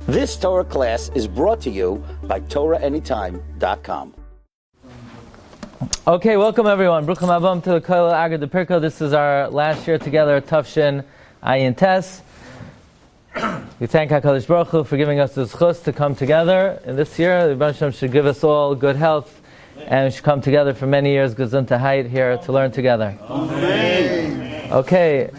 This Torah class is brought to you by TorahAnytime.com. Okay, welcome everyone. Bruchim Abam to the Koil Agad de Pirko. This is our last year together, Tafshin Ayin Tes. We thank HaKadosh Baruch Hu for giving us this chus to come together. And this year, the Rebbe Shem should give us all good health, and we should come together for many years, Gesundheit, here to learn together. Amen. Okay.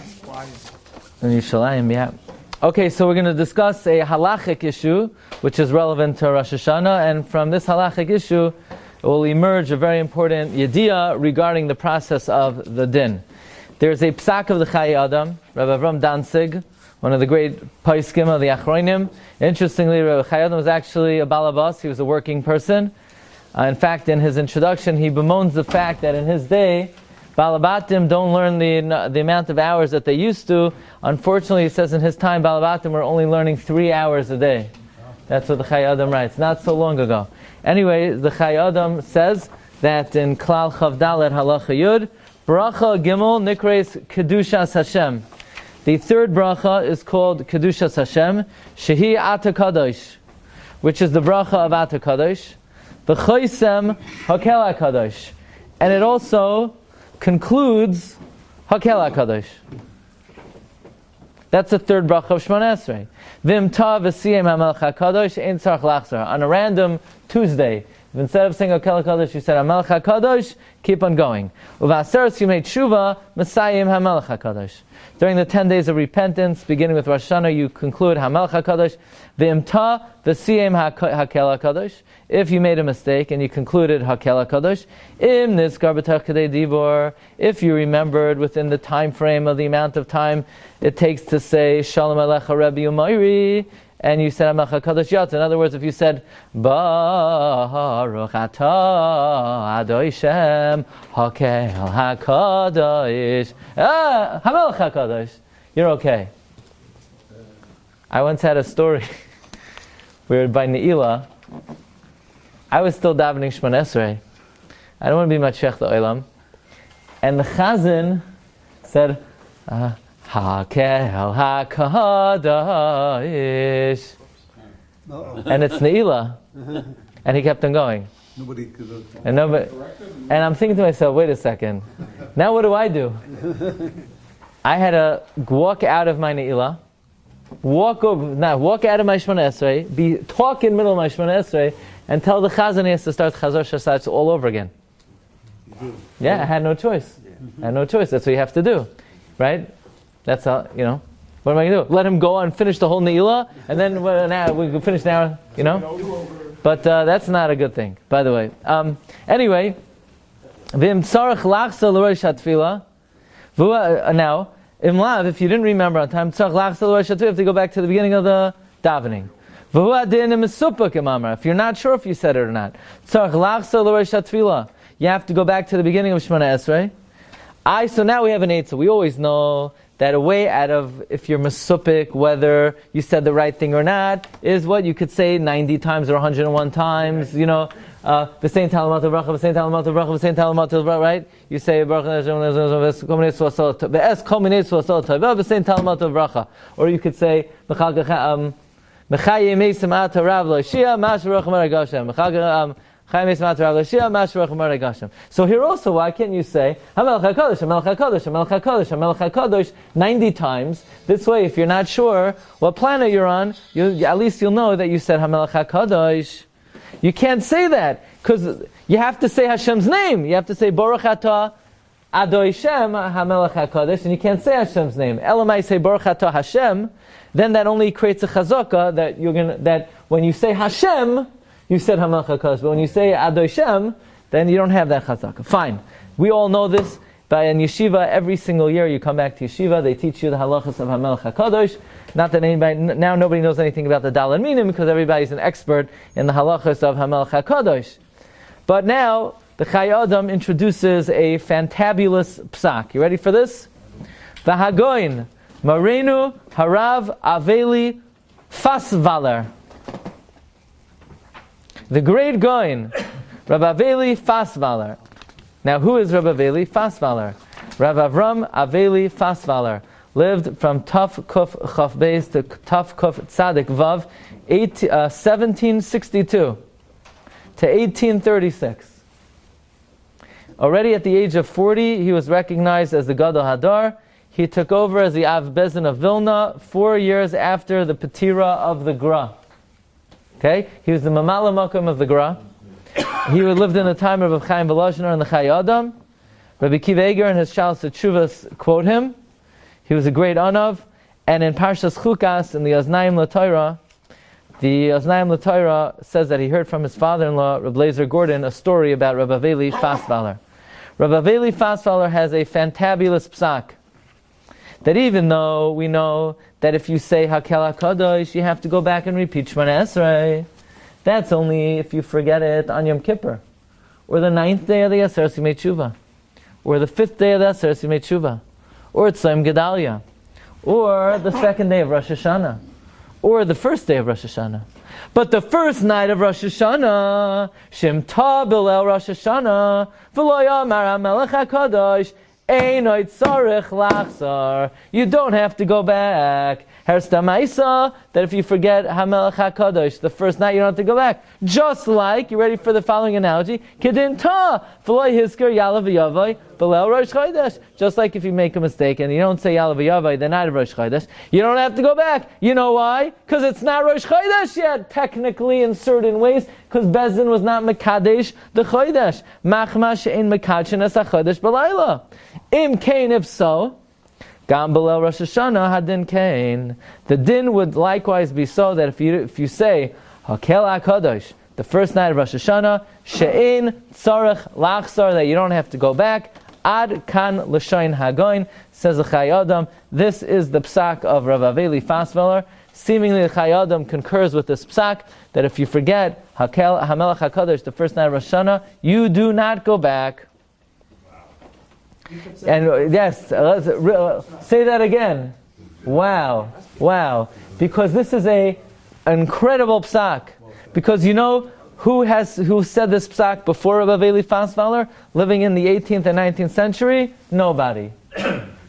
Okay, so we're going to discuss a halachic issue, which is relevant to Rosh Hashanah, and from this halachic issue, it will emerge a very important yediyah regarding the process of the din. There's a psak of the Chai Adam, Rabbi Avram Danzig, one of the great paiskim of the Achronim. Interestingly, Rabbi Chai Adam was actually a balabas, he was a working person. In fact, in his introduction, he bemoans the fact that in his day, Balabatim don't learn the amount of hours that they used to. Unfortunately, he says in his time, Balabatim were only learning 3 hours a day. That's what the Chai Adam writes, not so long ago. Anyway, the Chai Adam says that in Klal Chavdalet Halacha Yud, Bracha Gimel Nikres Kedushas Hashem. The third bracha is called Kedushas Hashem, Shehi Ata Kadosh, which is the bracha of Ata Kadosh. V'choisem Hakel HaKadosh. And it also concludes Hakel HaKadosh. That's the third bracha of Shemona Esrei. Vim ta v'siyem hamelech HaKadosh ein tzarich lachzor. On a random Tuesday, if instead of saying Hakel HaKadosh, you said Hamelech HaKadosh, keep on going. Uva'aseres yimei tshuva mesayim Hamelech HaKadosh. During the 10 days of repentance, beginning with Rosh Hashanah, you conclude Hamelech HaKadosh. Vim ta v'siyem Hakel HaKadosh. If you made a mistake and you concluded Hakel HaKadosh, im nizkar b'tach kadei dibor, if you remembered within the time frame of the amount of time it takes to say Shalom Alecha Rebbe Umayri, and you said Hamelech HaKadosh Yatz. In other words, if you said Baruch Atah Adonai Shem Hakel HaKadosh Hamelech HaKadosh, you're okay. I once had a story. We were by Ne'ilah. I was still davening Shemona Esrei. I don't want to be Mashiach Olam. And the Chazan said, Hakel HaKadosh. And it's Ne'ilah. And he kept on going. Nobody could. And I'm thinking to myself, wait a second. Now what do? I had to walk out of my Ne'ilah, walk out of my Shemona Esrei, talk in the middle of my Shemona Esrei, and tell the Chazan he has to start Chazor Shasatz all over again. Yeah, I had no choice. That's what you have to do, right? That's how, what am I going to do? Let him go and finish the whole Ne'ilah, and then now we can finish now, But that's not a good thing, by the way. Anyway, V'im tzarech lachsa l'rosh hatfila. Now, imlav, if you didn't remember on time, tzarech lachsa l'rosh hatfila, you have to go back to the beginning of the davening. If you're not sure if you said it or not, you have to go back to the beginning of Shemona Esrei. So now we have an eitzah. We always know that a way out of, if you're mesupik, whether you said the right thing or not, is what you could say 90 times or 101 times, V'sein talamat bracha, v'sein talamat bracha, v'sein talamat bracha, right? You say bracha, v'es kol minei tzvasot tova, v'sein talamat bracha. Or you could say, so here also, why can't you say Hamelech HaKadosh, Hamelech HaKadosh, Hamelech HaKadosh, Hamelech HaKadosh 90 times? This way, if you're not sure what planet you're on, at least you'll know that you said Hamelech HaKadosh. You can't say that, because you have to say Hashem's name. You have to say Baruch Atah Adonai Shem Hamelech HaKadosh, and you can't say Hashem's name. Elamai say Baruch Atah Hashem, then that only creates a chazaka that when you say Hashem, you said Hamelech HaKadosh. But when you say Adonai Shem, then you don't have that chazaka. Fine. We all know this. But in yeshiva, every single year you come back to yeshiva, they teach you the halachas of Hamelech HaKadosh. Not that now nobody knows anything about the Daled Minim, because everybody's an expert in the halachas of Hamelech HaKadosh. But now, the Chai Adam introduces a fantabulous psak. You ready for this? V'hagoin Marenu Harav Aveili Fastvaller. The great Goin, Rabbi Aveili Fastvaller. Now, who is Rabbi Aveili Fastvaller? Rabbi Avram Aveili Fastvaller lived from Tuf Kuf Chaf Beis to Tuf Kuf Tzadik Vav, 1762 to 1836. Already at the age of 40, he was recognized as the Gadol Hadar. He took over as the Av Bezin of Vilna 4 years after the Petira of the Gra. Okay? He was the Mamala Makom of the Gra. He lived in the time of Rav Chaim Volozhiner and the Chai Adam. Rabbi Kiva Eger and his Shalos Teshuvos quote him. He was a great Anav. And in Parshas Chukas, in the Oznaim LaTorah, the Oznaim LaTorah says that he heard from his father-in-law, Reb Lezer Gordon, a story about Rabbi Aveili Fastvaller. Rabbi Aveili Fastvaller has a fantabulous psak, that even though we know that if you say Hakel HaKadosh, you have to go back and repeat Shemona Esrei, that's only if you forget it on Yom Kippur, or the 9th day of the Aseret Yimei Tshuva, or the 5th day of the Aseret Yimei Tshuva, or Tzom Gedalia, or the 2nd day of Rosh Hashanah, or the 1st day of Rosh Hashanah. But the first night of Rosh Hashanah, Shem Ta Bilel Rosh Hashanah, V'lo Yamar HaMelech HaKadosh, Einoi Tzarech Lachzar. You don't have to go back. Herstamaisa, that if you forget HaMelech HaKadosh, the first night you don't have to go back. Just like, you ready for the following analogy? Kedin Ta, V'lo Hizker Yalav V'yavai, V'lel Rosh Chodesh. Just like if you make a mistake and you don't say Yalav V'yavai the night of Rosh Chodesh, you don't have to go back. You know why? Because it's not Rosh Chodesh yet, technically in certain ways, because Bezdin was not Mekadesh the Chodesh. Machma she'en Mekadshin es HaChodesh B'layla. Im Kain, if so, Gam Belel Rosh Hashanah Hadin Kain. The din would likewise be so that if you say Hakel HaKadosh the first night of Rosh Hashanah, She'in Tzarech Lachzar, that you don't have to go back. Ad Kan L'Shayin Hagoin, says the Chai Adam. This is the psak of Rav Aveili Fastvaller. Seemingly the Chai Adam concurs with this psak, that if you forget Hakel HaMelech HaKadosh the first night of Rosh Hashanah, you do not go back. And yes, let's say that again. Wow. Because this is an incredible psak. Because you know who said this psak before Rabbi Aveili Fastvaller, living in the 18th and 19th century? Nobody.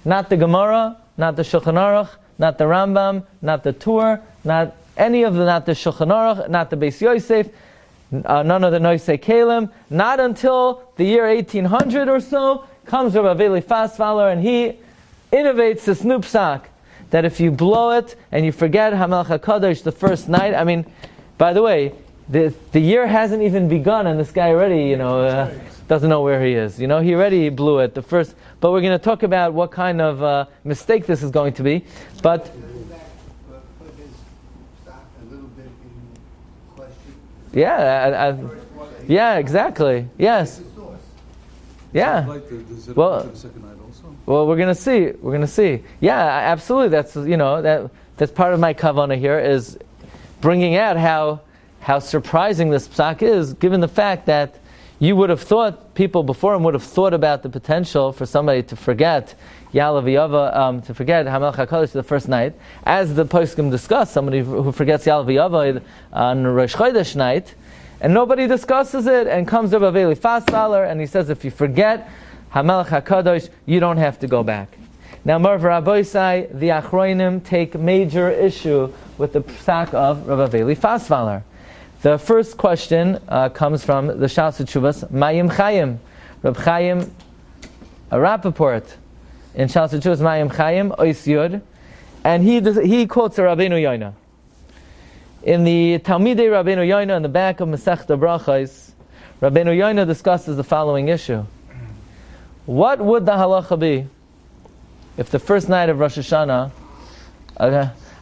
Not the Gemara, not the Shulchan Aruch, not the Rambam, not the Tur, not any of the, not the Shulchan Aruch, not the Beis Yosef, none of the Noisei Kalim. Not until the year 1800 or so comes Rabbi Aveili Fastvaller, and he innovates this new psak, that if you blow it and you forget HaMelech HaKadosh the first night, I mean, by the way, the year hasn't even begun, and this guy already, doesn't know where he is. He already blew it the first. But we're going to talk about what kind of mistake this is going to be. But yeah, exactly. Yes. Yeah. Well, we're going to see. Yeah, absolutely. That's part of my kavanah here, is bringing out how surprising this psak is, given the fact that you would have thought, people before him would have thought about the potential for somebody to forget Yalav V'yava, to forget HaMelech HaKadosh the first night. As the poskim discuss, somebody who forgets Yalav V'yava on Rosh Chodesh night, and nobody discusses it, and comes Rabbi Aveili Fastvaller, and he says, if you forget HaMelech HaKadosh, you don't have to go back. Now, Marv Rabboisai, the Achroinim take major issue with the psak of Rabbi Aveili Fastvaller. The first question comes from the Shalos Teshuvos, Mayim Chayim. Reb Chaim Rappaport in Shalos Teshuvos Mayim Chayim, Ois Yud, and he quotes a Rabbeinu Yoina. In the Talmidei Rabbeinu Yoina, in the back of Masechta Brachos, Rabbeinu Yoina discusses the following issue. What would the halacha be if the first night of Rosh Hashanah,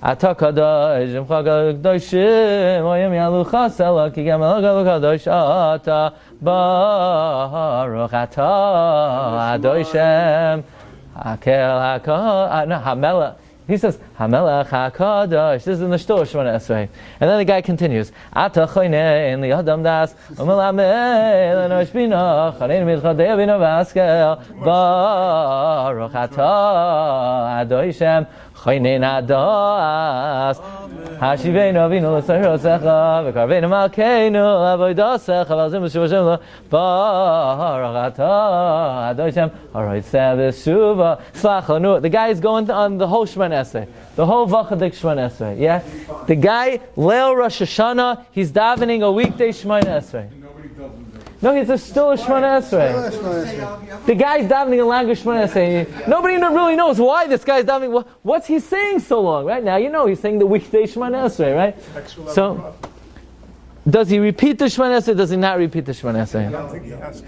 Ata Kadosh, Imcha Kadoshim, Oyem Yalucha Sela, Ki Gam Kadosh, Ata Baruch Ata Adoshem, Hakel Hamelech. He says, Hamelech HaKadosh. This is in the Shtor Shemona Esrei. And then the guy continues, Ata Choynein Li'adam Das, Umelameh L'nosh Bina, Charein Midchadei Bina Vaskel, Baruch Ata Adoshem, Chaynein adas Hashivenu avinu l'sayrosecha V'karvenu malkeinu l'avodasecha V'alzim b'shuv Hashem Baruch atah Adonai Hashem Haroitzeh b'shuva Slach lanu. The guy is going on the whole Shemon Esrei, the whole Vachadik Shemon Esrei. Yeah, the guy Leil Rosh Hashanah, he's davening a weekday Shemon Esrei. No, he's still a Shemon Esrei. The guy's davening a longer Shemon Esrei. Nobody really knows why this guy's davening. What's he saying so long? Right now, you know he's saying the weekday Shemon Esrei, right? So, does he repeat the Shemon Esrei? Does he not repeat the Shemon Esrei? I don't think he has to.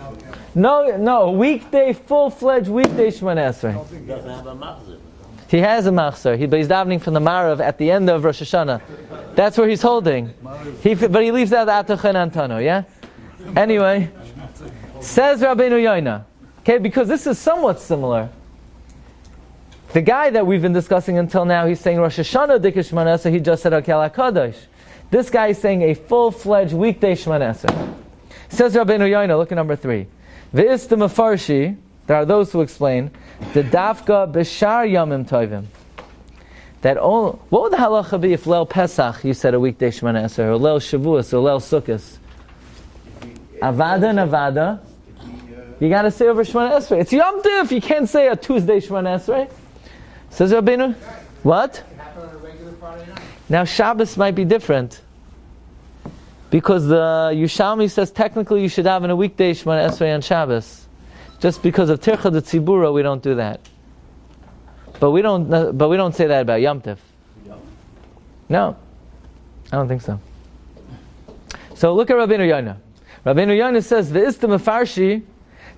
No, weekday, full-fledged weekday Shemon Esrei. He doesn't have a machzor. He has a machzor, but he's davening from the Marav at the end of Rosh Hashanah. That's where he's holding. But he leaves out the Atachan Antano, yeah? Anyway, says Rabbeinu Yoina, okay, because this is somewhat similar. The guy that we've been discussing until now, he's saying Rosh Hashanah Dikah Shemon Esrei, he just said Akel HaKadosh. This guy is saying a full-fledged weekday Shemon Esrei. Says Rabbeinu Yoina, look at number 3. Ve'ista Mefarshi, there are those who explain, the Dafka B'shar Yamim Tovim. That all, what would the halacha be if Leil Pesach you said a weekday Shemon Esrei, or Leil Shavuos, or Leil Sukkos? Avada and Avada, you got to say over Shemon Esrei. It's Yom Tov. You can't say a Tuesday Shemon Esrei. Says Rabbeinu, what? Now Shabbos might be different, because the Yushalmi says technically you should have in a weekday Shemon Esrei on Shabbos. Just because of Tircha de Tzibura, we don't do that. But we don't say that about Yom Tov. No, I don't think so. So look at Rabbeinu Yoina. Rabbeinu Yoina says, "Ve'ista mefarshi,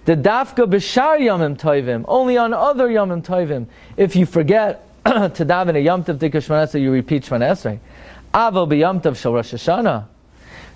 the dafka b'shar yomim tovim, only on other yomim tovim. If you forget to daven a Yom Tov Dikah Shemon Esrei, you repeat Shemon Esrei. Avo b'Yom Tov shel Rosh Hashanah.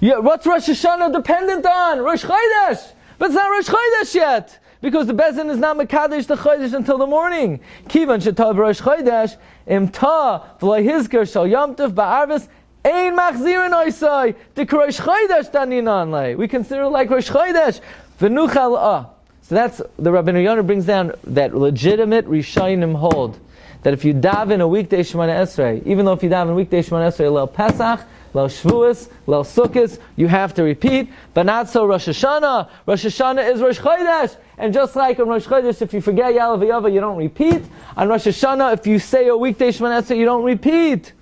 Yeah, what's Rosh Hashanah dependent on? Rosh Chodesh, but it's not Rosh Chodesh yet, because the Bezin is not Mekadesh the Chodesh until the morning. Kivan shetav Rosh Chodesh imta v'lo hizker shel Yom Tov ba'arvis." Ein machzirin oisai the Rosh Chodesh daninan lei. We consider it like Rosh Chodesh. V'nuchal So that's the Rabbeinu Yoina brings down that legitimate Rishonim hold that if you daven a weekday Shemona Esrei, even though if you daven a weekday Shemona Esrei, Leil Pesach, Leil Shavuos, Leil Sukkos, you have to repeat, but not so Rosh Hashanah. Rosh Hashanah is Rosh Chodesh, and just like on Rosh Chodesh, if you forget Ya'aleh V'Yava, you don't repeat. On Rosh Hashanah, if you say a weekday Shemona Esrei, you don't repeat.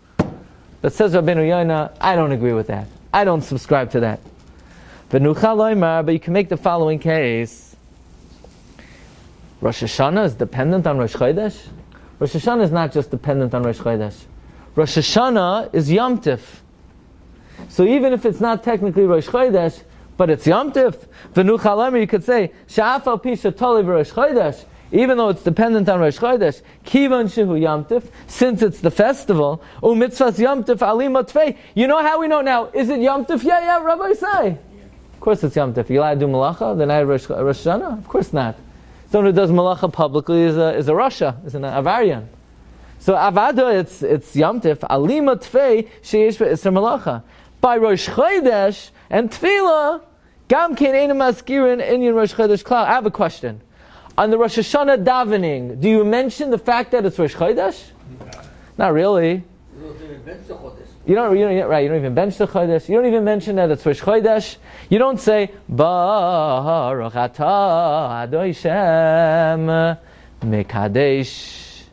But says Rabbeinu Yoina, I don't agree with that. I don't subscribe to that. But you can make the following case. Rosh Hashanah is dependent on Rosh Chodesh. Rosh Hashanah is not just dependent on Rosh Chodesh. Rosh Hashanah is Yom Tov. So even if it's not technically Rosh Chodesh, but it's Yom Tov, you could say, Sha'afal pi shetoli v'Rosh Chodesh, even though it's dependent on Rosh Chodesh, Kivan shehu Yom Tov, since it's the festival, u'mitzvahs Yom Tov alima tvei. You know how we know now? Is it Yom Tov? Yeah, Rabbi say. Of course it's Yom Tov. You allowed to do malacha the night of Rosh Hashanah? Of course not. Someone who does malacha publicly is a Rasha, is an Avarian. So Avada, it's Yom Tov, alima tvei sheish be'isra malacha. By Rosh Chodesh and Tefillah, gam kein einem maskirin inyan Rosh Chodesh klal. I have a question. On the Rosh Hashanah davening, do you mention the fact that it's Rosh Chodesh? No. Not really. You don't even bench the Chodesh. You don't even mention that it's Rosh Chodesh. You don't say Baruch atah Adonai Shem Mekadesh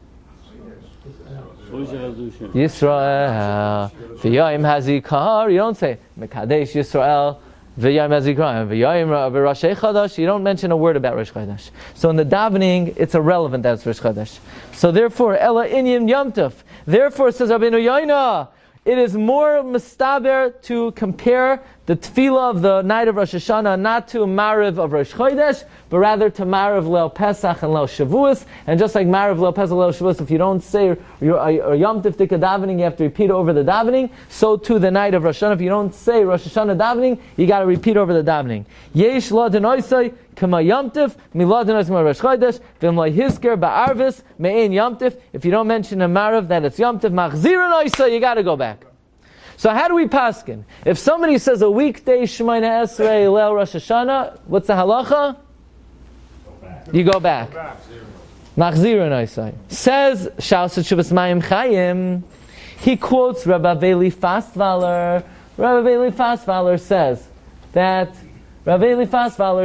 Yisrael V'yayim Hazikar. You don't say Mekadesh Yisrael V'yayim Hazikar V'yayim V'Rosh Chodesh. You don't mention a word about Rosh Chodesh. So in the davening, it's irrelevant that it's Rosh Chodesh. So therefore, Ela Inyan Yom Tov. Therefore, says Rabbeinu Yoina, it is more mustaber to compare the tefillah of the night of Rosh Hashanah not to Mariv of Rosh Chodesh, but rather to Mariv Leil Pesach and Leil Shavuos. And just like Mariv Leil Pesach and Leil Shavuos, if you don't say your Yom Tov Dika davening, you have to repeat over the davening. So too the night of Rosh Hashanah, if you don't say Rosh Hashanah davening, you got to repeat over the davening. Yesh la denoisai kama Yom Tov milad denoisai Rosh Chodesh v'im la hisker ba'arvis me'ein Yom Tov. If you don't mention a Mariv that it's Yom Tov machzir noisai, you got to go back. So how do we paskin? If somebody says a weekday Shemoneh Esrei Leil Rosh Hashanah, what's the halacha? You go back. Machzira Noisai. Says Shaus Shuvas Mayim Chayim. He quotes Rabbi Aveili Fastvaller. Rabbi Aveili Fastvaller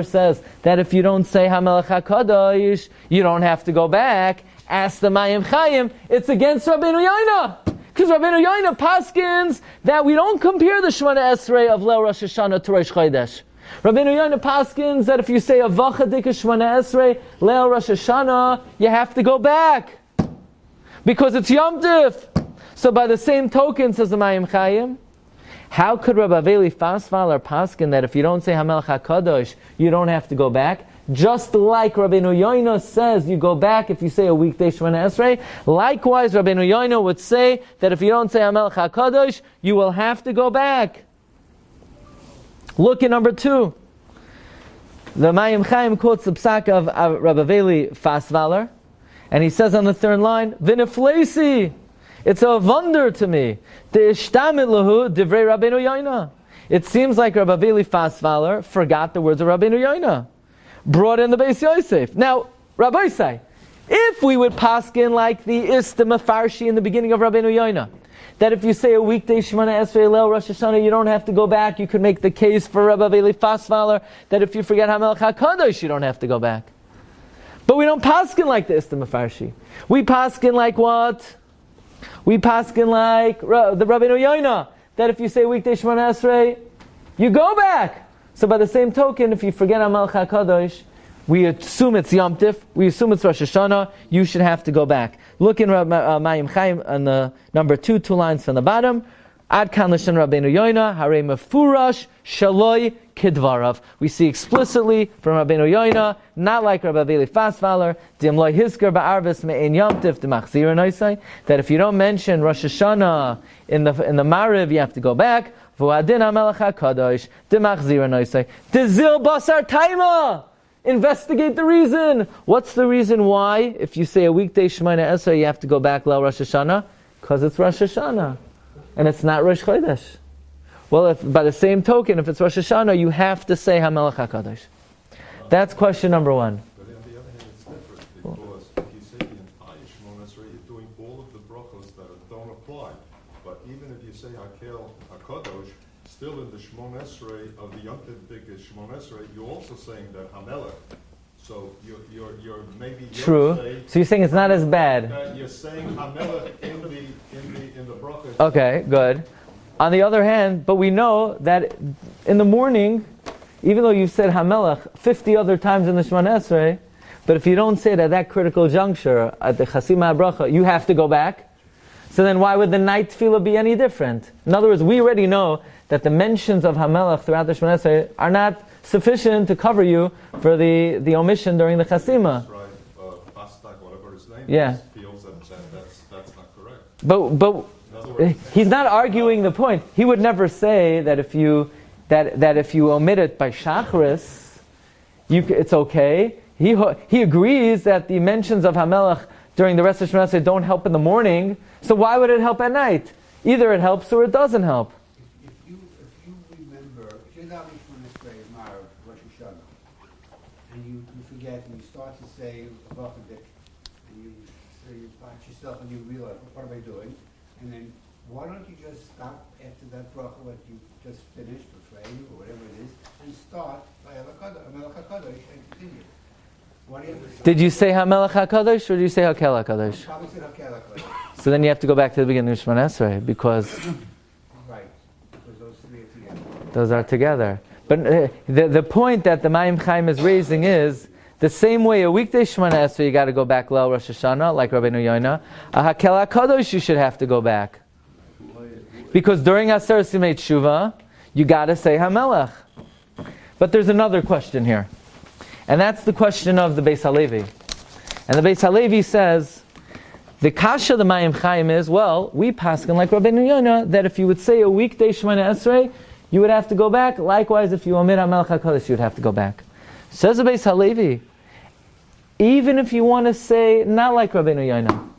says that if you don't say Hamelech HaKadosh, you don't have to go back. Ask the Mayim Chayim. It's against Rabbeinu Yoina. Because Rabbeinu Yoina paskins that we don't compare the Shemona Esrei of Leil Rosh Hashanah to Rosh Chodesh. Rabbeinu Yoina paskins that if you say a Vachadik Shemona Esrei, Leil Rosh Hashanah, you have to go back. Because it's Yom Tif. So by the same token, says the Mayim Chayim, how could Rabbi Aveili Fastvaller paskin that if you don't say Hamelech HaKadosh, you don't have to go back? Just like Rabbeinu Yoina says, you go back if you say a weekday Shemona Esrei. Likewise, Rabbeinu Yoina would say that if you don't say Hamelech HaKadosh, you will have to go back. Look at number 2. The Mayim Chaim quotes the psak of Rabbi Aveili Fastvaller, and he says on the third line, V'neflesi. It's a wonder to me. It seems like Rabbi Aveili Fastvaller forgot the words of Rabbeinu Yoina. Brought in the Beis Yosef. Now, Rabbi say, if we would paskin like the Istim Farshi in the beginning of Rabbeinu Yoina, that if you say a weekday Shemona Esrei Leil Rosh Hashanah, you don't have to go back, you could make the case for Rabbi Aveili Fastvaller that if you forget Hamelech HaKadosh, you don't have to go back. But we don't paskin like the Istim Farshi. We paskin like what? We paskin like the Rabbeinu Yoina, that if you say weekday Shemona Esrei, you go back. So by the same token, if you forget Hamelech HaKadosh, we assume it's Yom Tif, we assume it's Rosh Hashanah, you should have to go back. Look in Mayim Chaim on the number 2 lines from the bottom. Ad kan l'shen Rabbeinu Yoina, harei mefurash shaloi kidvarav. We see explicitly from Rabbeinu Yoina, not like Rabbi Aveili Fastvaller, dim lo hizker ba'arvis me'en Yom Tif d'machzira noisai, that if you don't mention Rosh Hashanah in the Mariv, you have to go back. V'adin Hamelech HaKadosh d'machzira noisai. D'zil basar taima. Investigate the reason. What's the reason why, if you say a weekday Shemona Esrei, you have to go back Leil Rosh Hashanah? Because it's Rosh Hashanah. And it's not Rosh Chodesh. Well, if by the same token, if it's Rosh Hashanah, you have to say Hamelech HaKadosh. That's question number 1. But on the other hand, it's different, because if you say the entire Shemona Esrei, you're doing all of the brachos that don't apply. But even if you say Hakel HaKadosh, still in the Shemona Esrei of the Yom Tif Shemona Esrei, you're also saying that Hamelech. So you're maybe true. So you're saying it's not as bad. You're saying Hamelech in the bracha. Okay, good. On the other hand, but we know that in the morning, even though you've said Hamelech 50 other times in the Shemona Esrei, but if you don't say it at that critical juncture at the Chasima Bracha, you have to go back. So then why would the night tefillah be any different? In other words, we already know that the mentions of Hamelech throughout the Shemona Esrei are not sufficient to cover you for the omission during the Chasima. That's right. Pastak, whatever his name is, feels that that's not correct. But he's not arguing the point. He would never say that if you omit it by Shacharis, it's okay. He agrees that the mentions of Hamelech during the rest of Shemona Esrei don't help in the morning. So why would it help at night? Either it helps or it doesn't help. If you remember, if you're not Shemona Esrei Mar Rosh Hashanah, and you forget and you start to say Vachadik, and you watch yourself and you realize, what am I doing? And then why don't you just stop after that bracha what you just finished or praying or whatever it is, and start by Hamelech HaKadosh and continue. Why do you have to start? Did you say Hamelech HaKadosh or did you say Hakel HaKadosh? Probably said Hakel HaKadosh. So then you have to go back to the beginning of Shemona Esrei because Right, because those three are together. those are together. But the point that the Mayim Chaim is raising is the same way a weekday Shemona Esrei you got to go back Leil Rosh Hashanah like Rabbeinu Yoina. A Hakel HaKadosh you should have to go back because during Aser Simei Tshuva you got to say Hamelech. But there's another question here, and that's the question of the Beis Halevi. And the Beis Halevi says the kasha the Mayim Chaim is, well, we paskin like Rabbeinu Yoina that if you would say a weekday Shemona Esrei, you would have to go back. Likewise, if you omit Hamelech HaKadosh, you would have to go back. Says the Beis Halevi, even if you want to say not like Rabbeinu Yoina,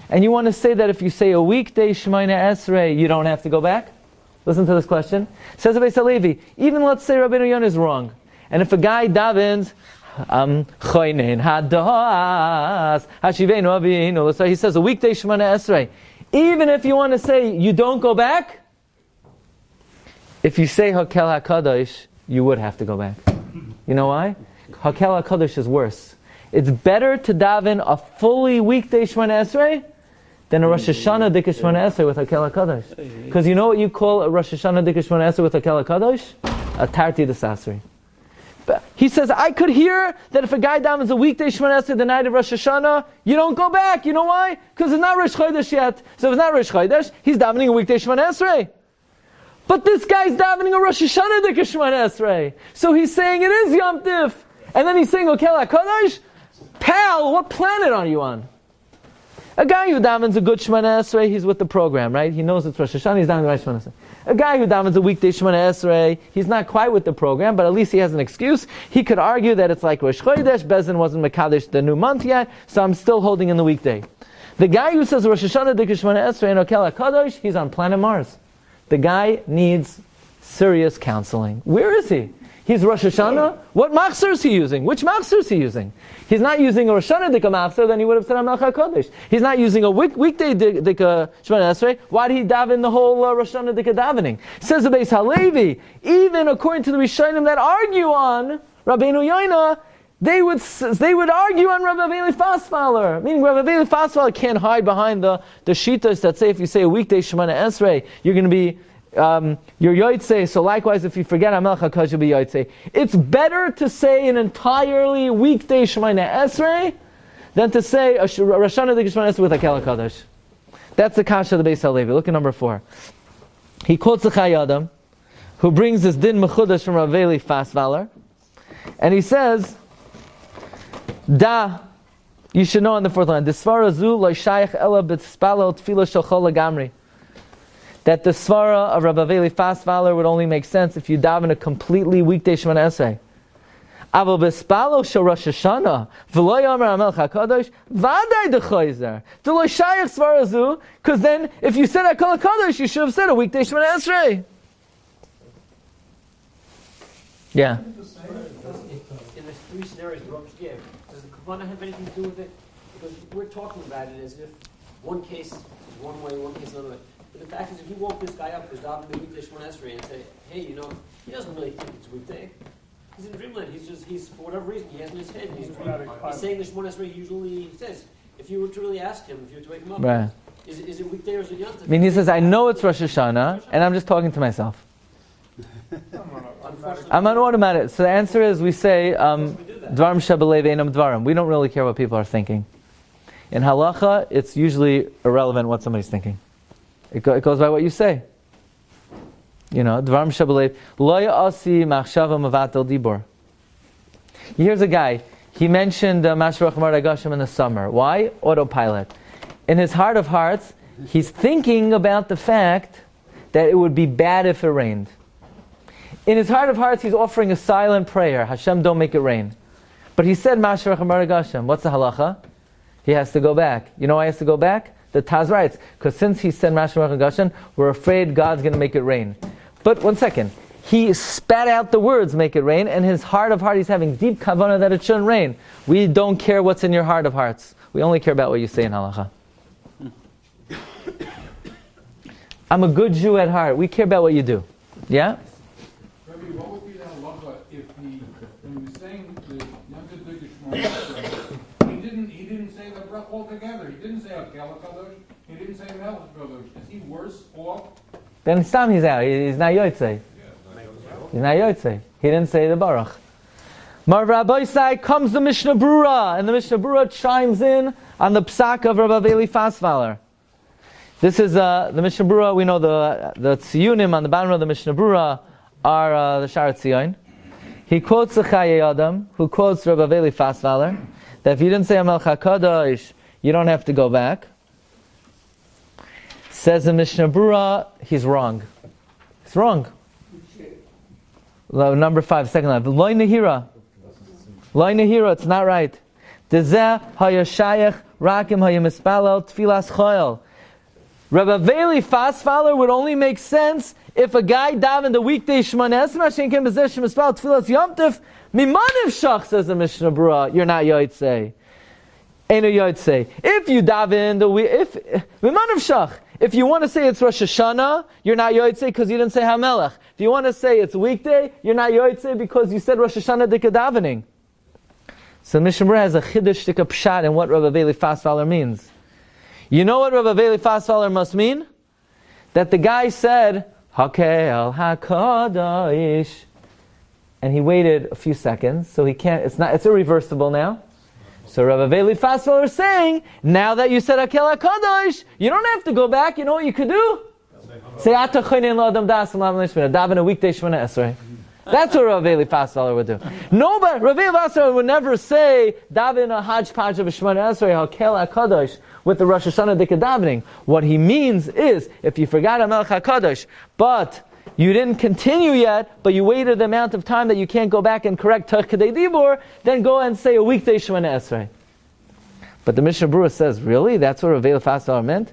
and you want to say that if you say a weekday Shemona Esrei, you don't have to go back. Listen to this question. Says the Beis Halevi, even let's say Rabbeinu Yoina is wrong, and if a guy davens Choynein hadas hashiveinu avinu. So he says a weekday Shemona Esrei. Even if you want to say you don't go back, if you say Hakel HaKadosh, you would have to go back. You know why? Hakel HaKadosh is worse. It's better to daven a fully weekday Shemona Esrei than a Rosh Hashanah Dikah Shemona Esrei with Hakel HaKadosh. Because you know what you call a Rosh Hashanah Dikah Shemona Esrei with Hakel HaKadosh? A Tarti Desasri. He says, I could hear that if a guy davens a weekday Shemona Esrei the night of Rosh Hashanah, you don't go back. You know why? Because it's not Rosh Chodesh yet. So if it's not Rosh Chodesh, he's davening a weekday Shemona Esrei. But this guy's davening a Rosh Hashanah Dikah Shemona Esrei. So he's saying it is Yom Tif. And then he's saying, Hakel HaKadosh? Pal, what planet are you on? A guy who davens a good Shemona Esrei, he's with the program, right? He knows it's Rosh Hashanah, he's davening the right Shemona Esrei. A guy who davens a weekday Shemona Esrei, he's not quite with the program, but at least he has an excuse. He could argue that it's like Rosh Chodesh, Bezin wasn't Mekadesh the new month yet, so I'm still holding in the weekday. The guy who says Rosh Hashanah Dikah Shemona Esrei and Hakel HaKadosh, he's on planet Mars. The guy needs serious counseling. Where is he? He's Rosh Hashanah. What machzor is he using? Which machzor is he using? He's not using a Rosh Hashanah Dikah machzor, then he would have said Hamelech HaKodesh. He's not using a weekday Dikah Shemona Esrei. Why did he daven the whole Rosh Hashanah Dikah davening? Says the Beis Halevi, even according to the Rishonim that argue on Rabbeinu Yoina, they would argue on Rabbi Aveili Fastvaller. Meaning Rabbi Aveili Fastvaller can't hide behind the shitas that say if you say a weekday Shemona Esrei, you're going to be you're Yotzei, so likewise if you forget Hamelech HaKodesh, you'll be Yotzei. It's better to say an entirely weekday Shemona Esrei than to say a Rosh Hashanah Dikah Shemona Esrei with Hakel HaKadosh. That's the kasha of the Beis Halevi. Look at number 4. He quotes the Chai Adam, who brings this din mechudash from Aveili Fastvaller, and he says, you should know on the 4th line, Disvara zu lo shayach ela b'tzpalo tefila shel lagamri. That the svara of Rabbi Aveili Fastvaller would only make sense if you daven a completely weekday Shemona Esrei. Aval b'spalo shel Rosh Hashanah v'lo yomer Hamelech HaKadosh v'adai dechoizer to lo shayach svara zu, because then if you said Hakel HaKadosh, you should have said a weekday Shemona Esrei. Yeah. In the 3 scenarios Rosh gave, does the Kavanah have anything to do with it? Because we're talking about it as if one case is one way, one case is another way. But the fact is, if you woke this guy up who's davening the weekday Shemona Esrei and say, hey, you know, he doesn't really think it's a weekday. He's in dreamland. He's for whatever reason, he has in his head. He's saying the Shemona Esrei usually says. If you were to really ask him, if you were to wake him up, Right. Is it weekday or is it Yom Tov? I mean, he says, I know it's Rosh Hashanah, and I'm just talking to myself. I'm on automatic. So the answer is, we say, Dvarim shebelev einam dvarim. We don't really care what people are thinking. In halacha, it's usually irrelevant what somebody's thinking. It goes by what you say. You know, Dvarim shebelev lo ya'asi machshava mavatel dibor. Here's a guy. He mentioned Mashrach Maragashim in the summer. Why? Autopilot. In his heart of hearts, he's thinking about the fact that it would be bad if it rained. In his heart of hearts, he's offering a silent prayer. Hashem, don't make it rain. But he said, Mashrach Maragashim. What's the halacha? He has to go back. You know why he has to go back? The Taz writes, because since he said Mashrach Maragashim, we're afraid God's going to make it rain. But one second. He spat out the words, make it rain, and his heart of heart, he's having deep kavanah that it shouldn't rain. We don't care what's in your heart of hearts. We only care about what you say in halacha. I'm a good Jew at heart. We care about what you do. Yeah? Rabbi, what would be the halacha if when he was saying the Yom Tov he didn't say the brach altogether. He didn't say Hakel HaKadosh. He didn't say Hamelech HaKadosh. Is he worse off? Then he's out. He's not yotzei. He's not yotzei. He didn't say the baruch. Mar Rabbi Sai comes the Mishnah Brura, and the Mishnah Brura chimes in on the psak of Rabbi Aveili Fastvaller. This is the Mishnah Brura. We know the tziyunim on the bottom of the Mishnah Brura are the Shar Tzion. He quotes the Chai Adam, who quotes Rabbi Aveili Fastvaller, that if you didn't say Hamelech HaKadosh, you don't have to go back. Says the Mishnah Brura, he's wrong. He's wrong. Number 5, second line. Loi nehira. Loi nehira, it's not right. Dezeh hayashayach rakim hayamispalel tfilas choyel. Rabbi Aveili Fastvaller would only make sense if a guy davened the weekday Shemona Esrei, Hashem came possession Mispal Tfilas Yom Tov, Mimaniv Shach, says the Mishnah Berurah, you're not Yotzei. Ain't a Yotzei. If you daven the Mimaniv Shach, if you want to say it's Rosh Hashanah, you're not Yotzei because you didn't say HaMelech. If you want to say it's weekday, you're not Yotzei because you said Rosh Hashanah Dika davening. So Mishnah Berurah has a Chiddush Dika Pshat in what Rabbi Aveili Fastvaller means. You know what Rabbi Aveili Fastvaller must mean? That the guy said, Hakel HaKadosh, and he waited a few seconds, so he can't, it's irreversible now. So Rabbi Aveili Fastvaller is saying, now that you said Hakel HaKadosh, you don't have to go back, you know what you could do? Say, Ata Choynein Lo Adam Das Lam Lishmina, daven a weekday Shemona Esrei. That's what Rabbi Aveili Fastvaller would do. Nobody, Rabbi Aveili Fastvaller would never say, daven a hodgepodge of a Shemona Esrei, Hakel HaKadosh, with the Rosh Hashanah Dika davening. What he means is, if you forgot HaMelech HaKadosh, but you didn't continue yet, but you waited the amount of time that you can't go back and correct Toch Kedei Dibur, then go and say a weekday Shemona Esrei. But the Mishnah Berurah says, really? That's what Rabbi Aveili Fastvaller meant?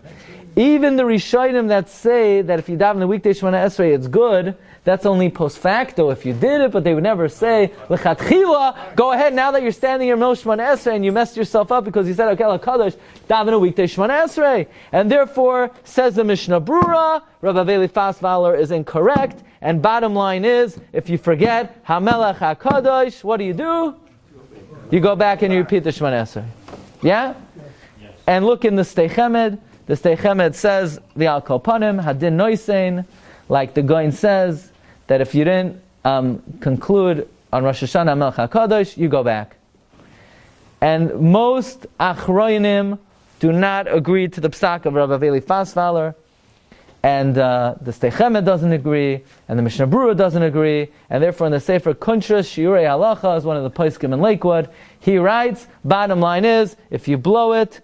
Even the Rishonim that say that if you daven the weekday Shemona Esrei, it's good, that's only post facto if you did it, but they would never say, L'chatchila, go ahead, now that you're standing here Mil Shemona Esrei and you messed yourself up because you said, okay, HaKadosh, daven a weekday Shemona Esrei. And therefore, says the Mishnah Berurah, Rabbi Aveili Fastvaller is incorrect, and bottom line is, if you forget HaMelech HaKadosh, what do? You go back and you repeat the Shemona Esrei. Yeah? Yes. And look in the Stei Chemed. The Stei Chemed says, the Al Kol Panim, Hadin Noisein, like the Goin says, that if you didn't conclude on Rosh Hashanah Melech HaKadosh, you go back. And most Achroinim do not agree to the psak of Rabbi Aveili Fastvaller, and the Stei Chemed doesn't agree, and the Mishnah Berurah doesn't agree, and therefore in the Sefer Kuntrus, Shiurei Halacha is one of the poskim in Lakewood. He writes, bottom line is, if you blow it,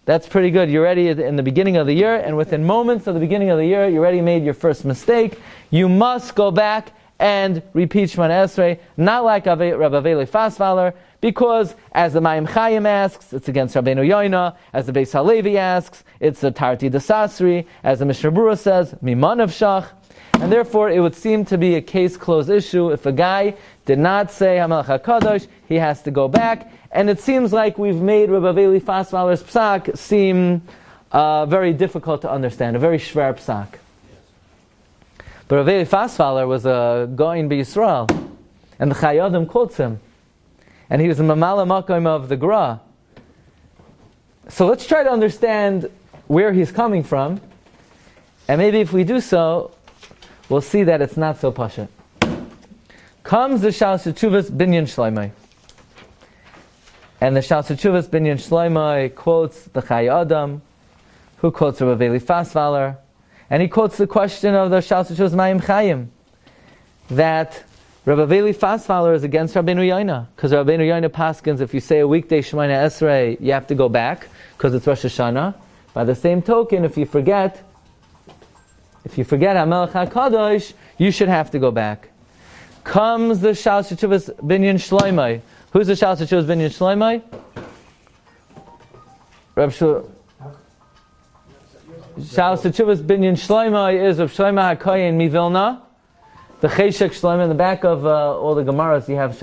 that's pretty good. You're ready in the beginning of the year, and within moments of the beginning of the year, you already made your first mistake. You must go back and repeat Shemona Esrei, not like Rabbi Aveili Fastvaller, because as the Mayim Chayim asks, it's against Rabbeinu Yoina. As the Beis Halevi asks, it's the Tarti Desasri. As the Mishnah Berurah says, Miman of Shach. And therefore, it would seem to be a case closed issue. If a guy did not say HaMelech HaKadosh, he has to go back. And it seems like we've made Rabbi Aveili Fastvaller's psak seem very difficult to understand, a very shver psak. Yes. But Rabbi Aveili Fastvaller was a Goin b'Yisrael, and the Chayadim quotes him. And he was a Mamala Makom of the Gra. So let's try to understand where he's coming from, and maybe if we do so, we'll see that it's not so pashut. Comes the Shalas Teshuvos Binyan Shloimeh. And the Shalas Teshuvos Binyan Shloimeh quotes the Chai Adam, who quotes Rabbi Aveili Fastvaller, and he quotes the question of the Shalas Teshuvos Mayim Chayim, that Rabbi Aveili Fastvaller is against Rabbeinu Yoina, because Rabbeinu Yoina paskins, if you say a weekday Shemona Esrei, you have to go back, because it's Rosh Hashanah. By the same token, if you forget HaMelech HaKadosh, you should have to go back. Comes the Shalas Teshuvos Binyan Shloimeh. Who's the Shalas Teshuvos Binyan Shloimeh? Shalas Teshuvos Binyan Shloimeh is Rav Shlomo HaKohen Mivilna. The Cheshek Shloimeh, in the back of all the Gemaras, you have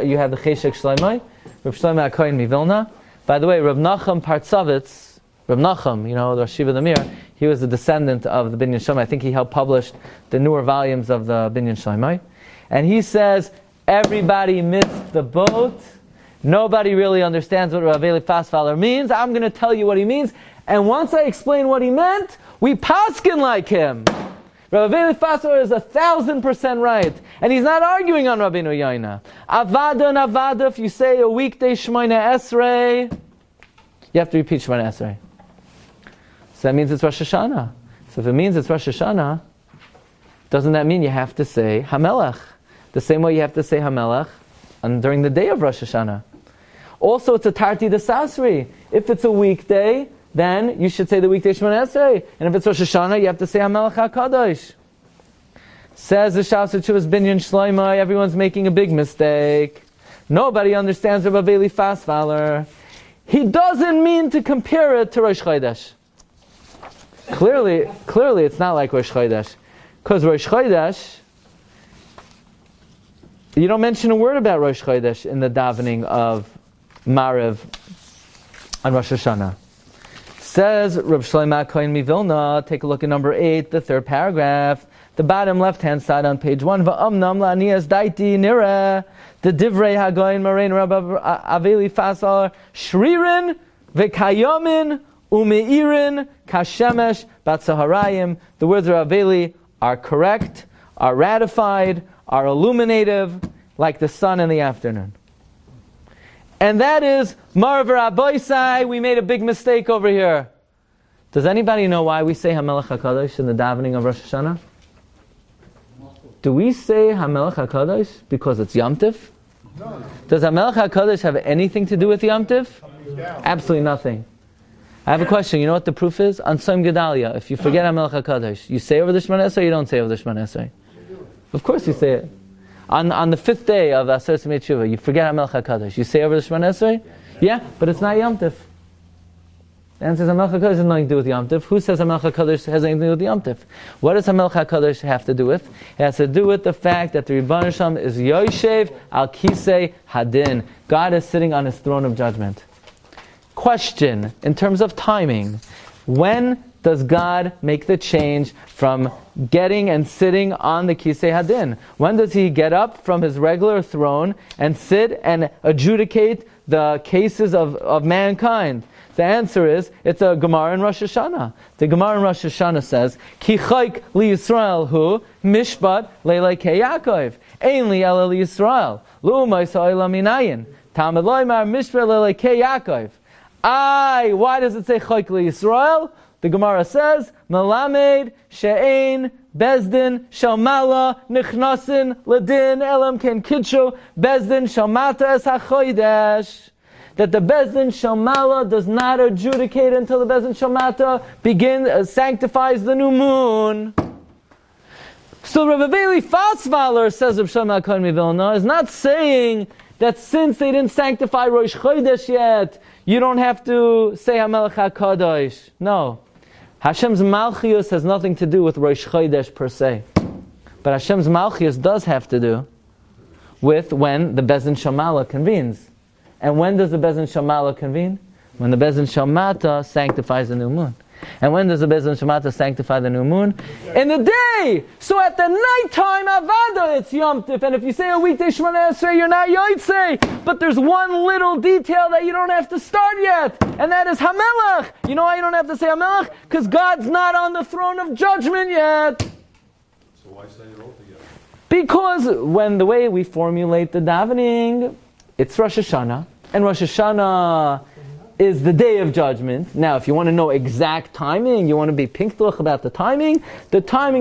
you have the Cheshek Shloimeh, Rav Shlomo HaKohen Mivilna. By the way, Rav Nachum Partzovitz, Rav Nachum, the Rosh Yeshiva Lemir, he was a descendant of the Binyan Shloimeh. I think he helped publish the newer volumes of the Binyan Shloimeh. And he says, everybody missed the boat. Nobody really understands what Rabbi Aveili Fastvaller means. I'm going to tell you what he means. And once I explain what he meant, we paskin like him. Rabbi Aveili Fastvaller is 1,000% right. And he's not arguing on Rabbeinu Yoina. Avada and Avada, if you say a weekday Shemona Esrei, you have to repeat Shemona Esrei. So that means it's Rosh Hashanah. So if it means it's Rosh Hashanah, doesn't that mean you have to say HaMelech? The same way you have to say HaMelech during the day of Rosh Hashanah. Also, it's a Tarti Desasri. If it's a weekday, then you should say the weekday Shemona Esrei. And if it's Rosh Hashanah, you have to say HaMelech HaKadosh. Says the Shalas Teshuvos Binyan Shloimeh, everyone's making a big mistake. Nobody understands Rabbi Aveili Fastvaller. He doesn't mean to compare it to Rosh Chodesh. Clearly, it's not like Rosh Chodesh. Because Rosh Chodesh, you don't mention a word about Rosh Chodesh in the davening of Maariv on Rosh Hashanah. Says Reb Shlomo Kohen Mivilna, take a look at number 8, the third paragraph, the bottom left-hand side on page 1. Va'amnam la'niyas daiti nira, the divrei hagoyin marein Rabbi Aveili Fastvaller, shririn v'kayomin umeirin kashemesh batzaharayim. The words of Aveili are correct, are ratified, are illuminative, like the sun in the afternoon. And that is, Marav Rabboisai, we made a big mistake over here. Does anybody know why we say HaMelech HaKadosh in the davening of Rosh Hashanah? Do we say HaMelech HaKadosh because it's Yom Tif? No. Does HaMelech HaKadosh have anything to do with Yom Tif? Absolutely nothing. I have a question. You know what the proof is? On Tzom Gedalia, if you forget HaMelech HaKadosh, you say over the Shemona Esrei or you don't say over the Shemona Esrei? Of course you say it. On the 5th day of Aser Simei Tshuva, you forget HaMelech HaKadosh. You say over the Shemona Esrei? Yeah, but it's not Yom Tif. The answer is HaMelech HaKadosh has nothing to do with Yom Tif. Who says HaMelech HaKadosh has anything to do with Yom Tif? What does HaMelech HaKadosh have to do with? It has to do with the fact that the Rebbeinu Shalom is Yoshev al Kisei Hadin. God is sitting on His throne of judgment. Question, in terms of timing, when does God make the change from getting and sitting on the Kisei Hadin? When does He get up from His regular throne and sit and adjudicate the cases of mankind? The answer is, it's a Gemara in Rosh Hashanah. The Gemara in Rosh Hashanah says, Ki chayk li Yisrael hu mishpat leilei ke Yaakov. Ein li ela li Yisrael. L'umay sa'ila minayin. Talmud loymar mishpat leilei ke Yaakov. Why does it say chayk li Yisrael? The Gemara says, Melamed she'ein bezdin shalmala nichnasin ledin elam ken kidshu bezdin shalmata es hachodesh. That the bezdin shalmala does not adjudicate until the bezdin shalmata sanctifies the new moon. So Rabbi Aveili Fastvaller, says Reb Shlomo Kohen Mivilna, is not saying that since they didn't sanctify Rosh Chodesh yet, you don't have to say HaMelech HaKadosh. No. Hashem's Malchius has nothing to do with Rosh Chodesh per se. But Hashem's Malchius does have to do with when the Bezdin Shamala convenes. And when does the Bezdin Shamala convene? When the Bezdin Shamata sanctifies the new moon. And when does the Bezdin Shamata sanctify the new moon? In the day! So at the nighttime Avada, it's Yom Tif. And if you say a weekday Shemona Esrei, you're not Yotzei. But there's one little detail that you don't have to start yet. And that is HaMelech. You know why you don't have to say HaMelech? Because God's not on the throne of judgment yet. So why say it all together? Because when the way we formulate the davening, it's Rosh Hashanah. And Rosh Hashanah is the day of judgment. Now, if you want to know exact timing, you want to be pinktuch about the timing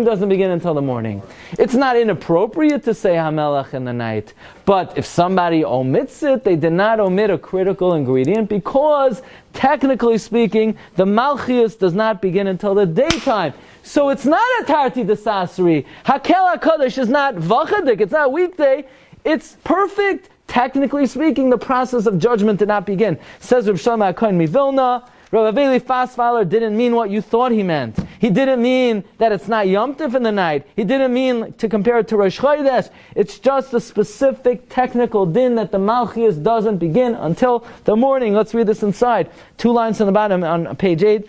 doesn't begin until the morning. It's not inappropriate to say HaMelech in the night, but if somebody omits it, they did not omit a critical ingredient, because, technically speaking, the Malchius does not begin until the daytime. So it's not a Tarti Desasri. Hakel HaKadosh is not Vachadik, it's not weekday, it's perfect. Technically speaking, the process of judgment did not begin. Says Reb Shlomo Kohen Mivilna, Rabbi Aveili Fastvaller didn't mean what you thought he meant. He didn't mean that it's not Yom Tif in the night. He didn't mean to compare it to Rosh Chodesh. It's just a specific technical din that the Malchius doesn't begin until the morning. Let's read this inside. 2 lines on the bottom on page 8.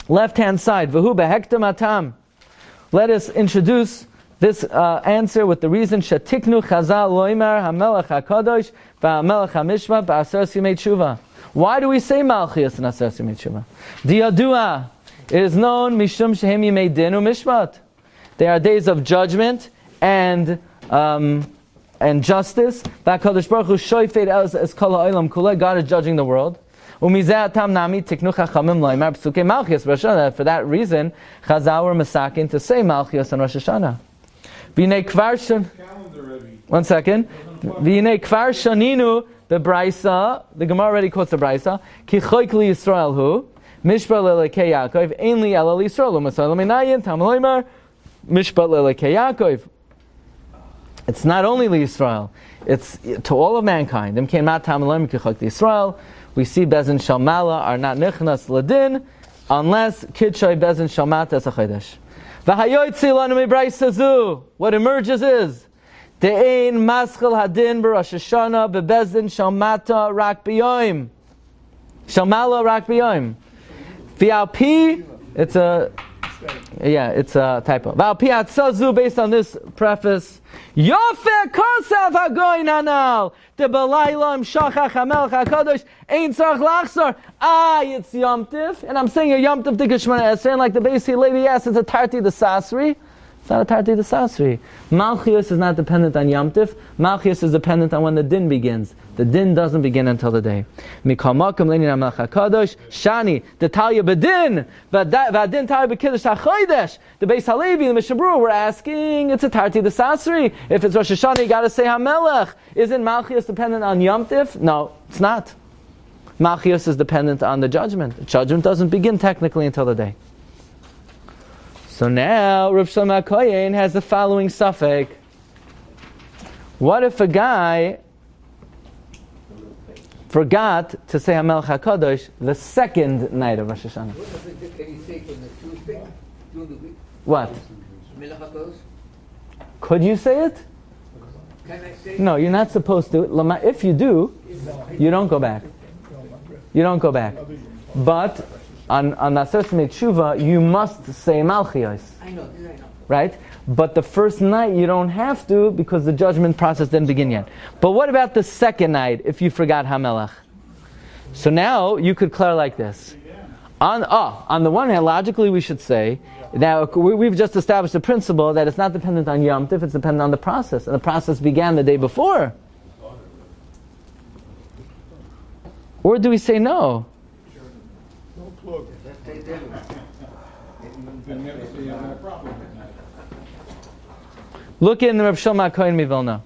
Left-hand side. V'hu behektam atam. Let us introduce this answer with the reason Shatiknu Chazal Loimar HaMelech HaKadosh VaHaMelech HaMishma Ba'aser Simei Tshuva. Why do we say Malchius in Aser Simei Tshuva? Diyadua, it is known Mishum Shehem Yimei Din u'Mishpat. They are days of judgment and justice. VaHaKadosh Baruch Hu Shoifet Es Kol HaOlam Kulei. God is judging the world. For that reason, Chazal were masakin to say Malchius on Rosh Hashanah. One second. V'inei kvar shaninu the Brisa. The Gemara already quotes the Brisa. Ki choik li Yisrael hu mishpat le'elokei Yaakov ein li ela li Yisrael u'masay l'minayin tam loymar mishpat le'elokei Yaakov. It's not only li Yisrael. It's to all of mankind. Im kein mat tam loymar ki choik li Yisrael. We see Bezdin Shalmala are not nichnas ladin unless Kitshoy Bezin Shalmat as a Chodesh. V'hayoytzi lanu mibraisa zu. What emerges is De'ein maschel hadin b'Rosh Hashanah bebezin shalmata rak b'yoim. Shalmala rak b'yoim. V'alpi, it's a typo. V'alpi atzazu, based on this preface, Yofeh kosav hagoyin anal de'balayla im shachach hamelech hakadosh ein tzarich lachzor. It's Yom Tif, and I'm saying a Yom Tif Dikashmana Esrei, like the Beis lady asks, it's a Tarti the Sasri. It's not a Tarti the Sasri. Malchius is not dependent on Yom Tif. Malchius is dependent on when the din begins. The din doesn't begin until the day. Mikal makom leinin hamelech hakadosh shani the Talya bedin v'adin Talya b'kiddush hachodesh. The Beis Halevi, the Mishnah Berurah, were asking, it's a Tarti the Sasri. If it's Rosh Hashanah, you got to say Hamelech. Isn't Malchius dependent on Yom Tif? No, it's not. Malchius is dependent on the judgment. The judgment doesn't begin technically until the day. So now, Rav Shlomo HaKohen has the following suffix. What if a guy forgot to say Hamelech HaKadosh the second night of Rosh Hashanah? What can you say from the Tuesday during the week? What? Melech HaKadosh? Could you say it? Can I say? No, you're not supposed to. If you do, you don't go back. You don't go back. But on Nasser Tzmei Tshuva, you must say Malchios. I know, this I know. Right? But the first night you don't have to because the judgment process didn't begin yet. But what about the second night if you forgot Hamelech? So now you could clear like this. On the one hand, logically we should say, now we've just established the principle that it's not dependent on Yom Tif, it's dependent on the process. And the process began the day before. Or do we say no? Look in the Rav Shlomo HaKohen Mivilna.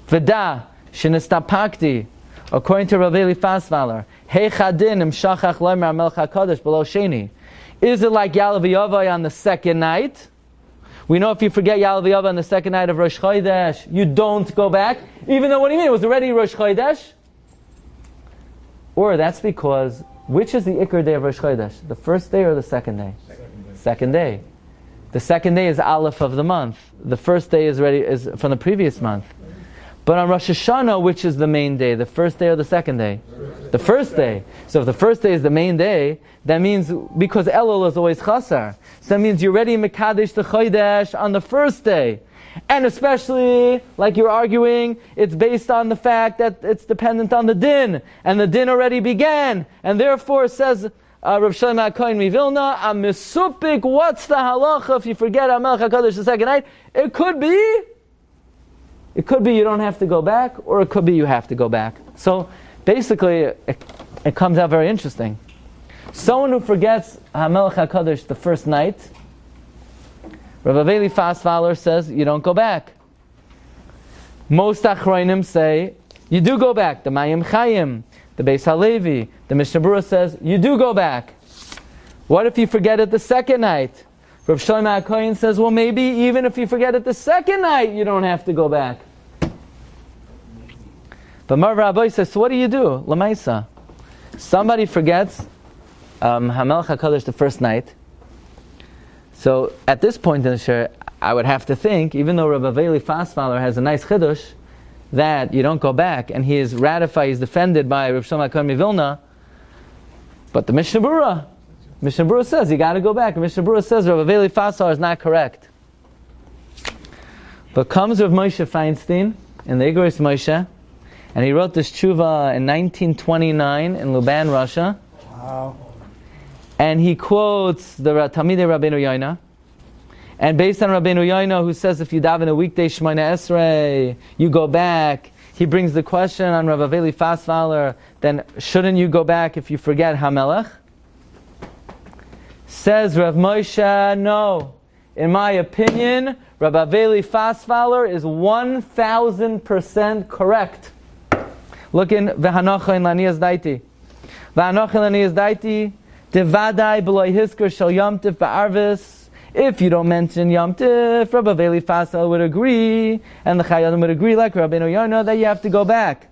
V'da shenistapakti, according to Aveili Fastvaller, heichadin im shachach loimer hamelech hakadosh below sheni. Is it like Yalav Yavai on the second night? We know if you forget Yalav Yavai on the second night of Rosh Chodesh, you don't go back, even though what do you mean? It was already Rosh Chodesh. Or that's because, which is the Iker day of Rosh Chodesh? The first day or the second day? Second day. The second day is Aleph of the month. The first day is from the previous month. But on Rosh Hashanah, which is the main day? The first day or the second day? The first day. So if the first day is the main day, that means, because Elul is always Chasar, so that means you're ready Mekadesh the Chodesh on the first day. And especially, like you're arguing, it's based on the fact that it's dependent on the din, and the din already began, and therefore says Rav Shlomo HaKohen Mivilna, I'm misupik, what's the halacha if you forget Hamelech HaKadosh the second night? It could be you don't have to go back, or it could be you have to go back. So basically, it comes out very interesting. Someone who forgets Hamelech HaKadosh the first night, Rav Aveili Fastvaller says you don't go back. Most Achronim say you do go back. The Mayim Chayim, the Beis Halevi, the Mishnah Berurah says you do go back. What if you forget it the second night? Rav Shlomo HaKohen says, well, maybe even if you forget it the second night, you don't have to go back. But Mar Rabbi says, so what do you do? Lamaisa. Somebody forgets Hamelech HaKadosh the first night. So at this point in the shir, I would have to think, even though Rabbi Aveili Fastvaller has a nice chiddush, that you don't go back, and he is ratified, he's defended by Rav Shlomo HaKohen Mivilna, but the Mishnah Berurah says you got to go back. The Mishnah Berurah says Rabbi Aveili Fastvaller is not correct. But comes Rav Moshe Feinstein in the Igros Moshe, and he wrote this tshuva in 1929 in Luban, Russia. Wow. And he quotes the Talmidei Rabbeinu Yoina. And based on Rabbeinu Yoina, who says if you daven a weekday Shemona Esrei, you go back, he brings the question on Rav Aveili Fastvaller, then shouldn't you go back if you forget Hamelech? Says Rav Moshe, no. In my opinion, Rav Aveili Fastvaller is 1,000% correct. Look in V'hanocha in Laniyas Daiti. V'hanocha in Laniyas Daiti, Devadai b'loi hisker shel Yom Tif ba'arvis. If you don't mention Yom Tif, Rabbi Aveili Fastvaller would agree, and the Chayadim would agree, like Rabbeinu Yonah, that you have to go back.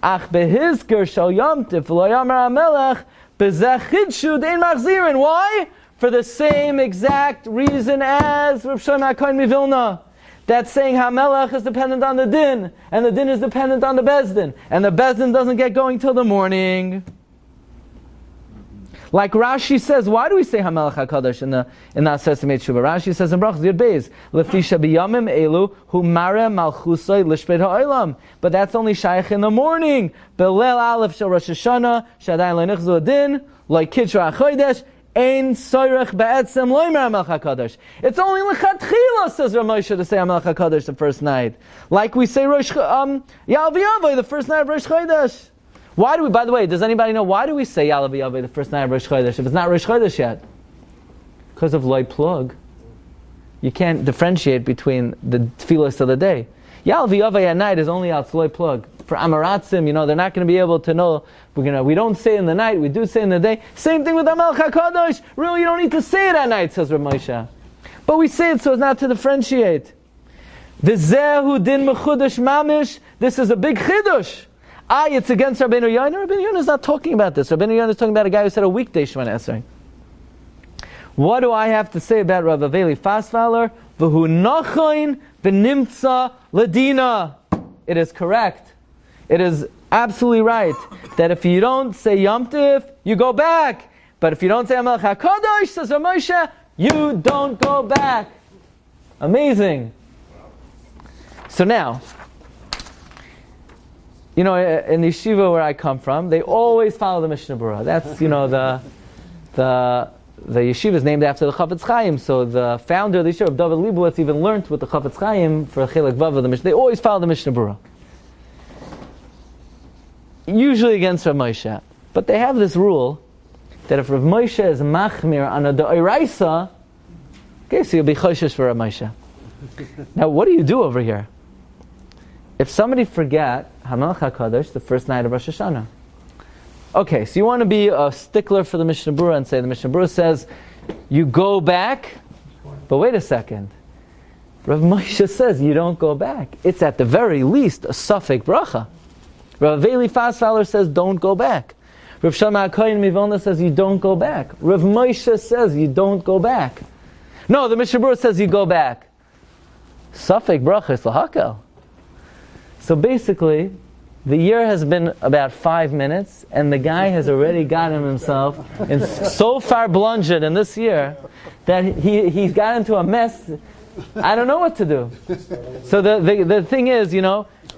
Ach behisker shel Yom Tif v'lo yamer hamelech B'zeh chidshu dein machzirin. Why? For the same exact reason as Rav Shlomo HaKohen Mivilna. That's saying HaMelech is dependent on the din, and the din is dependent on the Bezdin, and the Bezdin doesn't get going till the morning. Like Rashi says, why do we say HaMelech HaKadosh in the Aseret Tshuva? Rashi says in Brachos Yud Beis, Lefisha b'yamim elu hu mare malchusay lishpeit ha'olam. But that's only shaykh in the morning. Belel aleph shel Rosh Hashanah shadayin le'nichzu adin like kidshra achodesh. Ein soirech be'etzem loimer HaMelech HaKadosh. It's only lechatchila, says Rav Moshe, to say HaMelech HaKadosh the first night. Like we say Ya'al v'yavai the first night of Rosh Chodesh. Why do we, by the way, does anybody know why do we say Ya'al v'yavai the first night of Rosh Chodesh if it's not Rosh Chodesh yet? Because of loy plug. You can't differentiate between the tefillos of the day. Ya'al v'yavai at night is only out loy plug. For Amaratzim, they're not going to be able to know. We don't say in the night, we do say in the day. Same thing with HaMelech HaKadosh. Really, you don't need to say it at night, says Rav Moshe. But we say it so as not to differentiate. V'zehu din mechudash mamish. This is a big chidush. It's against Rabbeinu Yonah. Rabbeinu Yonah is not talking about this. Rabbeinu Yonah is talking about a guy who said a weekday Shemoneh Esrei. What do I have to say about Rav Aveili Fastvaller? V'hu nachayin v'nimtza ladina. It is correct. It is absolutely right that if you don't say Yom Tif, you go back. But if you don't say HaMelech HaKadosh, says Rav Moshe, you don't go back. Amazing. So now, in the yeshiva where I come from, they always follow the Mishnah Berurah. That's, the yeshiva is named after the Chafetz Chaim. So the founder of the yeshiva, David Leibowitz, even learned with the Chafetz Chaim for Chelek Vav of the Mishnah. They always follow the Mishnah Berurah. Usually against Rav Moshe. But they have this rule that if Rav Moshe is machmir on a d'oraisa, okay, so you'll be choshesh for Rav Moshe. Now, what do you do over here? If somebody forget HaMelech HaKadosh the first night of Rosh Hashanah, okay, so you want to be a stickler for the Mishnah Berurah and say the Mishnah Berurah says you go back, but wait a second. Rav Moshe says you don't go back. It's at the very least a suffik bracha. Rav Aveili Fastvaller says don't go back. Rav Shlomo HaKohen Mivilna says you don't go back. Rav Moshe says you don't go back. No, the Mishnah Berurah says you go back. Suffik bracha is lahakel. So basically, the year has been about 5 minutes, and the guy has already gotten himself in so far blunged in this year that he's got into a mess. I don't know what to do. So the thing is,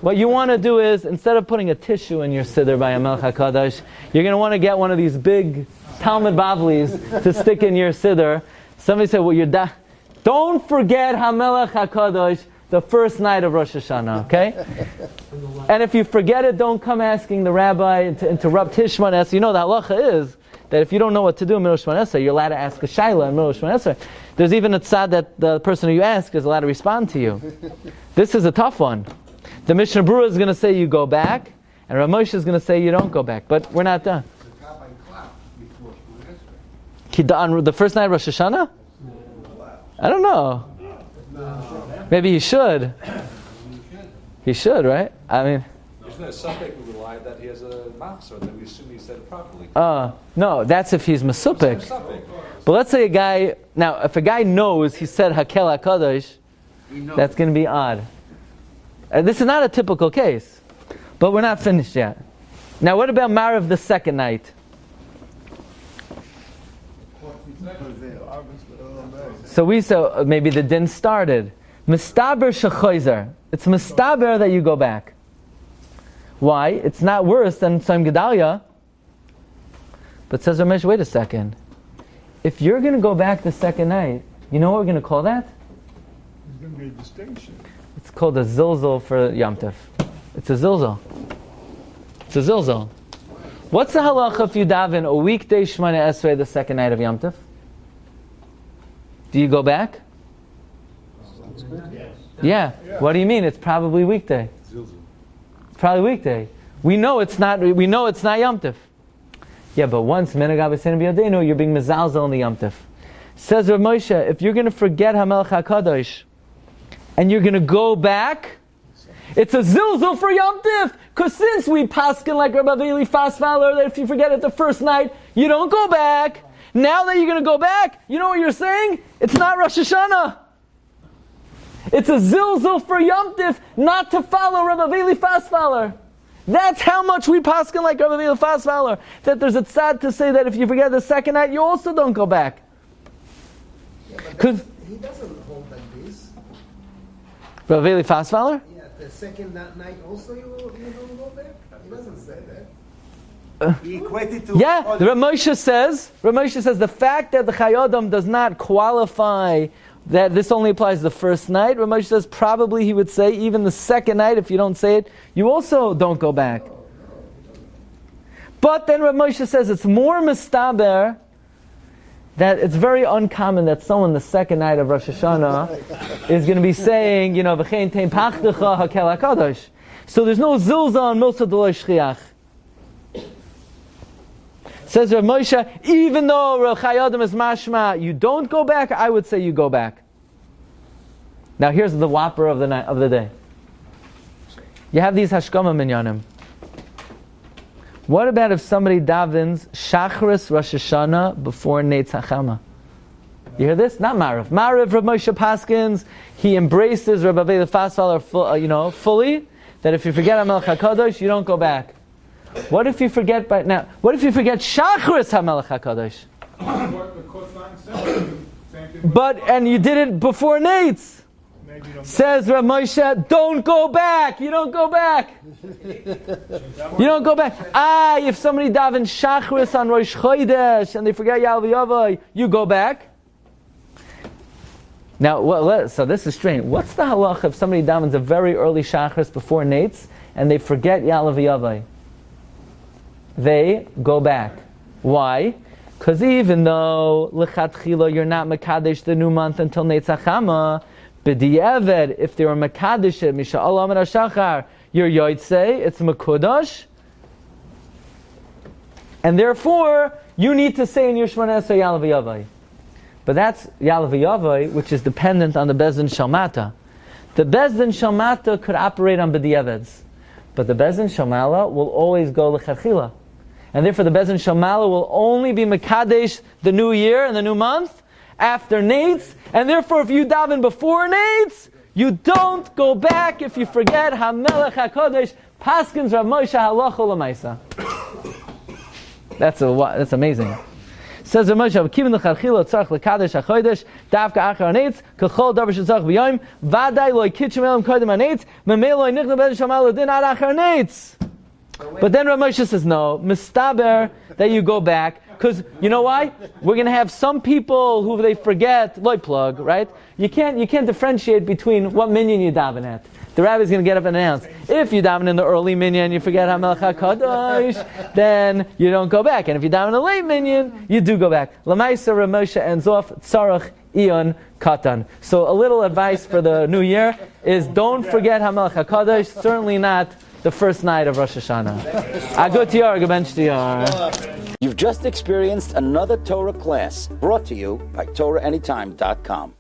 what you want to do is, instead of putting a tissue in your siddur by HaMelech HaKadosh, you're going to want to get one of these big Talmud Bavlis to stick in your siddur. Somebody said, well, don't forget HaMelech HaKadosh the first night of Rosh Hashanah, okay? And if you forget it, don't come asking the rabbi to interrupt his Shemoneh Esrei. The halacha is that if you don't know what to do in middle of Shemoneh Esrei, you're allowed to ask a shaila in middle of Shemoneh Esrei. There's even a tzad that the person who you ask is allowed to respond to you. This is a tough one. The Mishnah Berurah is going to say you go back, and Rav Moshe is going to say you don't go back. But we're not done. On the first night of Rosh Hashanah? I don't know. Maybe he should. He should, right? I mean... Isn't there something we rely that he has a machzor, that we assume he said it properly? No, that's if he's mesupik. But let's say a guy... Now, if a guy knows he said Hakel HaKadosh, that's going to be odd. This is not a typical case. But we're not finished yet. Now, what about Marav the second night? So we saw maybe the din started. Mistaber shechoizer. It's mistaber that you go back. Why? It's not worse than Tzom Gedalia. But says Ramesh, wait a second. If you're going to go back the second night, you know what we're going to call that? There's going to be a distinction. It's called a zilzal for Yom Tov. It's a zilzal. It's a zilzal. What's the halacha if you daven a weekday Shemoneh Esrei the second night of Yom Tov? Do you go back? Yeah. What do you mean? It's probably weekday. It's probably weekday. We know it's not Yom Tov. Yeah, but once Minhag Abbasin B'Yadeinu, you're being mezalzel on the Yom Tov. Says Rav Moshe, if you're going to forget HaMelech HaKadosh and you're going to go back, It's a zilzul for Yom Tif, because since we paskin like Rabbi Aveili Fastvaller, that if you forget it the first night, you don't go back. Now that you're going to go back, you know what you're saying? It's not Rosh Hashanah. It's a zilzul for Yom Tif not to follow Rabbi Aveili Fastvaller. That's how much we paskin like Rabbi Aveili Fastvaller. That there's a tzad to say that if you forget the second night, you also don't go back. Because he doesn't hold like this. Rabbi Aveili Fastvaller? Yeah, the second night also you don't go back? He doesn't say that. He equated to... Yeah, Rav Moshe says the fact that the Chayodam does not qualify that this only applies the first night, Rav Moshe says probably he would say even the second night, if you don't say it, you also don't go back. But then Rav Moshe says it's more mistaber that it's very uncommon that someone the second night of Rosh Hashanah is going to be saying, v'chein tein pachdecha hakel hakadosh. So there's no zilza on milsa d'lo shchiach. Says Rav Moshe, even though Rav Chayadim is mashma, you don't go back, I would say you go back. Now here's the whopper of the day. You have these hashkama minyanim. What about if somebody davens Shachris Rosh Hashanah before Neitz Hachama? You hear this? Not Marav. Marav, Rav Moshe Paskins, he embraces Rabbi Aveili Fastvaller fully, that if you forget HaMelech HaKadosh, you don't go back. What if you forget what if you forget Shachris HaMelech HaKadosh? And you did it before Neitz. Says Rav Moshe, don't go back. You don't go back. You don't go back. If somebody davens Shachris on Rosh Chodesh and they forget Yalvi Yavai, you go back. Now, so this is strange. What's the halacha if somebody davens a very early Shachris before Neitz and they forget Yalvi Yavai? They go back. Why? Because even though lechatchila you're not mekadesh the new month until Neitz Hachama, b'di'eved, if they were mekadesh it misha'al amar hashachar, you're yotzei, it's mekudosh, and therefore you need to say in your Shemona Esrei Yalav Yavai. But that's Yalav Yavai, which is dependent on the Bezdin Shalmata. The Bezdin Shalmata could operate on b'di'eveds, but the Bezdin Shalmala will always go lechatchila. And therefore the Bezdin Shalmala will only be Mekadesh the new year and the new month after Neitz. And therefore if you daven before Neitz, you don't go back if you forget HaMelech HaKodesh, Paskins Rav Moshe Halacha L'maisa. That's amazing. Says Rav Moshe, "Kivin l'charchila tzarich l'kadesh hachodesh davka achar haneitz kachol davar shetzarich b'yom vaday loy kitchem elam kodem haneitz memei loy nichna ben shamal ledin ad achar haneitz." But then Rav Moshe says, no, mistaber that you go back, because you know why? We're going to have some people who they forget loy plug, right? You can't differentiate between what minyan you daven at. The rabbi is going to get up and announce, if you daven in the early minyan, you forget HaMelech HaKadosh, then you don't go back. And if you daven in the late minyan, you do go back. L'maisa Rav Moshe ends off, tzarach iyon katan. So a little advice for the new year is don't forget HaMelech HaKadosh, certainly not the first night of Rosh Hashanah. Agut Yar, Gebench Yar. You've just experienced another Torah class brought to you by TorahAnytime.com.